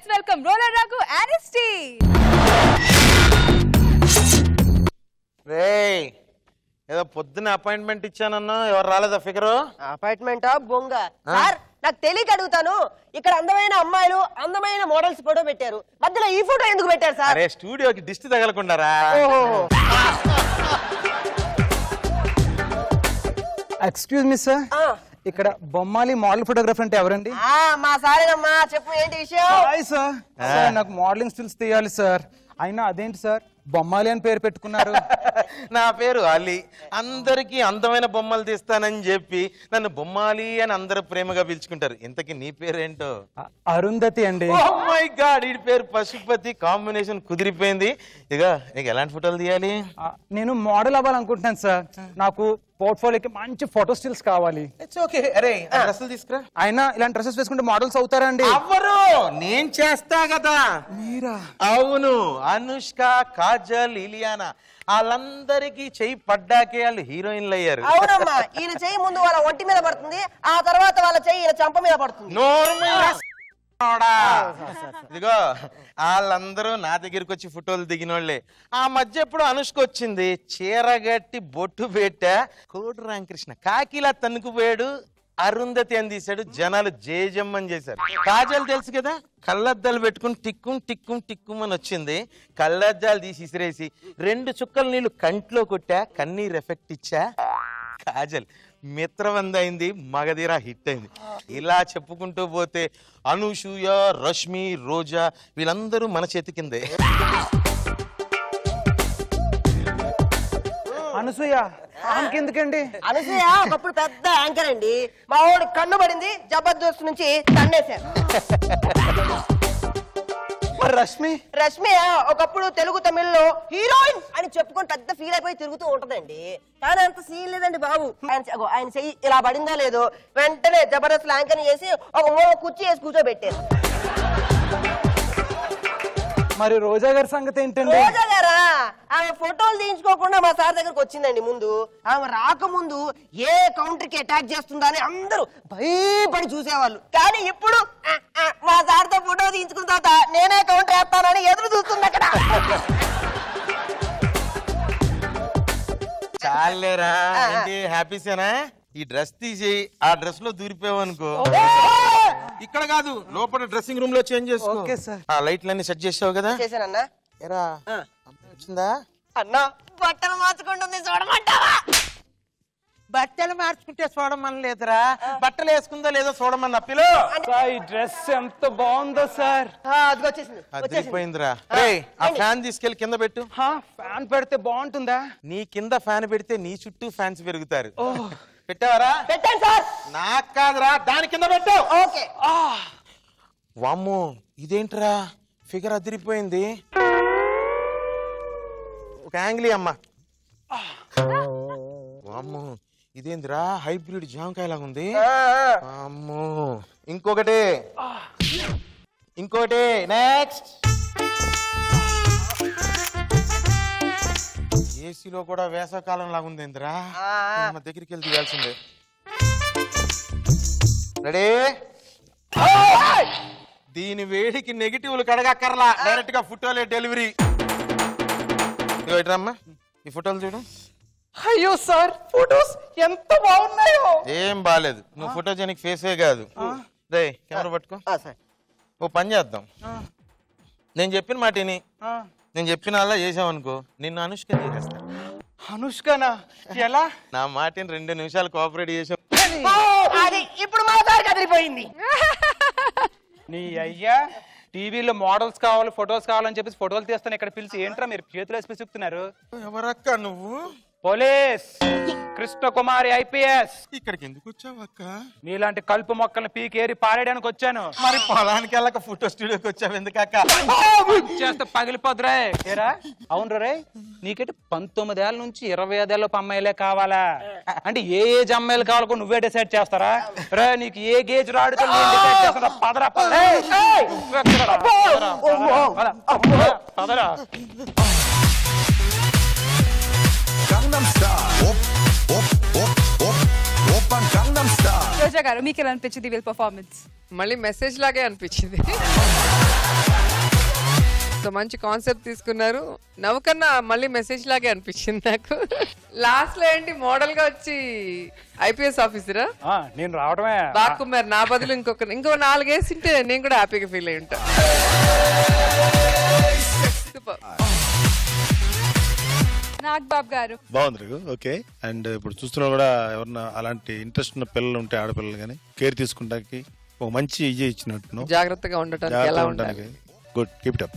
Let's welcome roller Raghu అరెస్టీ. రేయ్ ఏదో పొద్దున్న అపాయింట్మెంట్ ఇచ్చానన్నా, ఎవరు రాలేదా? ఫిగరు అపాయింట్మెంటా బొంగ సార్, నాకు తెలియక అడుగుతాను. ఇక్కడ అందమైన అమ్మాయిలు అందమైన మోడల్స్ ఫోటో పెట్టారు, మధ్యలో ఈ ఫోటో ఎందుకు పెట్టారు సార్? అరే స్టూడియోకి దిష్టి తగలకుండారా. ఎక్స్క్యూజ్ మీ సార్, ఇక్కడ బొమ్మాలి మోడల్ ఫోటోగ్రఫర్ అంటే ఎవరండి? మా సారేనమ్మా, చెప్పు ఏంటి విషయం? హాయ్ సార్, సార్ నాకు మోడలింగ్ స్టిల్స్ తీయాలి సార్. అయినా అదేంటి సార్ బొమ్మాలి అని పేరు పెట్టుకున్నారు? నా పేరు అలీ, అందరికి అందమైన బొమ్మలు తీస్తానని చెప్పి నన్ను బొమ్మాలి అని అందరూ ప్రేమగా పిలుచుకుంటారు. ఇంతకీ నీ పేరేంటో? అరుంధతి అండి. ఓ మై గాడ్, ఈ పేరు పశుపతి, కాంబినేషన్ కుదిరిపోయింది. ఇక నీకు ఎలాంటి ఫోటోలు తీయాలి? నేను మోడల్ అవ్వాలనుకుంటున్నాను సార్. నాకు పోర్ట్ఫోలియోకి మంచి ఫోటో స్టిల్స్ కావాలి. It's okay. అరే డ్రెస్సులు తీసుకురా. అయినా ఇలాంటి డ్రెస్సెస్ వేసుకుంటే మోడల్స్ అవుతారా అండి? అవ్వరు, నేను చేస్తా కదా. మీరా? అవును, అనుష్క, కాజల్, ఇలియానా వాళ్ళందరికీ చెయ్యి పడ్డాకే వాళ్ళు హీరోయిన్లు అయ్యారు. అవునమ్మా, ఈయన చెయ్యి ముందు వాళ్ళ ఒంటి మీద పడుతుంది, ఆ తర్వాత వాళ్ళ చెయ్యి ఈయన చంప మీద పడుతుంది. ఇదిగో వాళ్ళందరూ నా దగ్గరికి వచ్చి ఫోటోలు దిగినోళ్లే. ఆ మధ్య ఎప్పుడు అనుష్క వచ్చింది, చీరగట్టి బొట్టు పెట్టా, కోడి రామకృష్ణ కాకిలా తన్నుకుపోయాడు, అరుంధతి అని తీశాడు, జనాలు జేజమ్మని చేశారు. కాజల్ తెలుసు కదా, కళ్ళద్దాలు పెట్టుకుని టిక్కుం టిక్కుం టిక్కుం అని వచ్చింది. కళ్ళద్దాలు తీసి ఇసిరేసి 2 చుక్కల నీళ్లు కంట్లో కొట్టా, కన్నీర్ ఎఫెక్ట్ ఇచ్చా. కాజల్ మిత్రవంద అయింది, మగధీర హిట్ అయింది. ఇలా చెప్పుకుంటూ పోతే అనూసూయ, రష్మి, రోజా వీళ్ళందరూ మన చేతి కిందే. అనసూయ ఎందుకండి? అనసూయ ఒకప్పుడు పెద్ద యాంకర్ అండి, మా వాడు కన్ను పడింది, జబర్దస్త్ నుంచి తన్నేశారు. రష్మి ఒకప్పుడు తెలుగు తమిళ్లో హీరోయిన్ అని చెప్పుకొని పెద్ద ఫీల్ అయిపోయి తిరుగుతూ ఉంటదండి. కానీ అంత సీన్ లేదండి బాబు. ఆయన చెయ్యి ఇలా పడిందో లేదో వెంటనే జబర్దస్త్ యాంకర్ చేసి ఒక మూల కుర్చీ వేసి కూర్చోబెట్టారు. మరి రోజా గారి సంగతి ఏంటండి? రోజా గారా, ఆమె ఫోటోలు తీయించుకోకుండా మా సార్ దగ్గరకు వచ్చిందండి. ముందు ఆమె రాకముందు ఏ కౌంటర్ కి అటాక్ చేస్తుందా అని అందరూ భయపడి చూసేవాళ్ళు. కానీ ఇప్పుడు మా సార్ తో ఫోటో తీయించుకున్న తర్వాత నేనే కౌంటర్ వేస్తానని ఎదురు చూస్తుంది అక్కడ. చాలేరా, హ్యాపీసేనా? ఈ డ్రెస్ తీసి ఆ డ్రెస్ లో దూరిపోయావు అనుకో, ఇక్కడ కాదు లోపల డ్రెస్సింగ్ రూమ్ లో చేంజ్ చేసుకో. Okay sir. ఆ లైట్లన్నీ సెట్ చేసావు కదా? చేశానన్నా. ఎరా వచ్చిందా? అన్నా బట్టలు మార్చుకుంటుంది, చూడమంటావా? బట్టలు మార్చుకుంటే చూడమని లేదురా, బట్టలు వేసుకుందో లేదో చూడమన్నా. పిలు ఈ డ్రెస్ ఎంత బాగుందో సార్. అది వచ్చేసింది. అదిరిపోయిందిరా. ఆ ఫ్యాన్ తీసుకెళ్లి కింద పెట్టు. ఫ్యాన్ పెడితే బాగుంటుందా? నీ కింద ఫ్యాన్ పెడితే నీ చుట్టూ ఫ్యాన్స్ పెరుగుతారు. పెట్టావరా? పెట్టాను సార్. నాకు కాదురా, దాని కింద పెట్టు. ఓకే. వామ్మో, ఇదేంట్రా ఫిగర్ అదిరిపోయింది. ఒక యాంగిల్ అమ్మా. వామ్మో, ఇదేందిరా హైబ్రిడ్ జామకాయలాగా ఉంది. అమ్మో, ఇంకొకటి నెక్స్ట్. ఏసీలో కూడా వేసవకాలం లాగా ఉంది ఏందిరా. మన దగ్గరికి వెళ్ళి తీయాల్సిందే. రెడీ? దీని వేడికి నెగిటివ్లు కడగక్కర్లా, డైరెక్ట్ గా ఫోటోలే డెలివరీ. ఇట్రమ్మా, ఈ ఫోటోలు చూడు. అయ్యో సార్, ఫోటోస్ ఎంత బాగున్నాయో. ఏం బాలేదు, నువ్వు ఫోటోజెనిక్ ఫేసే కాదు. రే కెమెరా పట్టుకో. ఓ పని చేద్దాం, నేను చెప్పిన మాట విని నేను చెప్పిన అలా చేసావనుకో, నిన్ను అనుష్క తీసేస్తా. అనుష్కనా? ఎలా? నా మాటని 2 నిమిషాలు కోఆపరేట్ చేసావు. ఇప్పుడు మా సార్ కదిలిపోయింది. నీ అయ్యా టీవీలో మోడల్స్ కావాలి, ఫొటోస్ కావాలని చెప్పేసి ఫోటోలు తీస్తాను ఇక్కడ పిలిచి ఏంట్రా మీరు చేతులు వేసి చెప్తున్నారు? ఎవరక్క నువ్వు? పోలీస్ కృష్ణ కుమారి IPS. ఇక్కడికి ఎందుకు వచ్చావు అక్క? నీలాంటి కలుపు మొక్కల్ని పీకేరి పారేయడానికి వచ్చాను. మరి పొలానికి వెళ్ళక ఫోటో స్టూడియోకి వచ్చావు ఎందుకక్క? చేస్తే పగిలిపోద్దురా. ఏరా అవును రే, నీకేంటి 19 ఏళ్ళ నుంచి 25 ఏళ్ళ అమ్మాయిలే కావాలా? అంటే ఏ ఏజ్ అమ్మాయిలు కావాలో నువ్వే డిసైడ్ చేస్తారా? రే నీకు ఏ గేజ్ రాడుతో పదరా పదరా. రోజా గారు మీకు ఎలా అనిపించింది వీళ్ళ పర్ఫార్మెన్స్? మళ్ళీ మెసేజ్ లాగే అనిపించింది. సో మంచి కాన్సెప్ట్ తీసుకున్నారు. నవ్వుకన్నా మళ్ళీ మెసేజ్ లాగే అనిపించింది నాకు. లాస్ట్ లో ఏంటి మోడల్ గా వచ్చి ఐపీఎస్ ఆఫీసరా? నేను రావడమే బాకుమార్ నా బదులు ఇంకో 4 వేసింటే నేను కూడా హ్యాపీగా ఫీల్ అయి ఉంటా. సూపర్. నాగబాబు గారు బాగుంది రఘు. ఓకే. అండ్ ఇప్పుడు చూస్తున్నా కూడా ఎవరన్నా అలాంటి ఇంట్రెస్ట్ ఉన్న పిల్లలు ఉంటే ఆడపిల్లలు కానీ కేర్ తీసుకుంటానికి ఒక మంచి ఇజే ఇచ్చినట్టు జాగ్రత్తగా ఉండటానికి ఎలా ఉండాలి. గుడ్. Keep it up.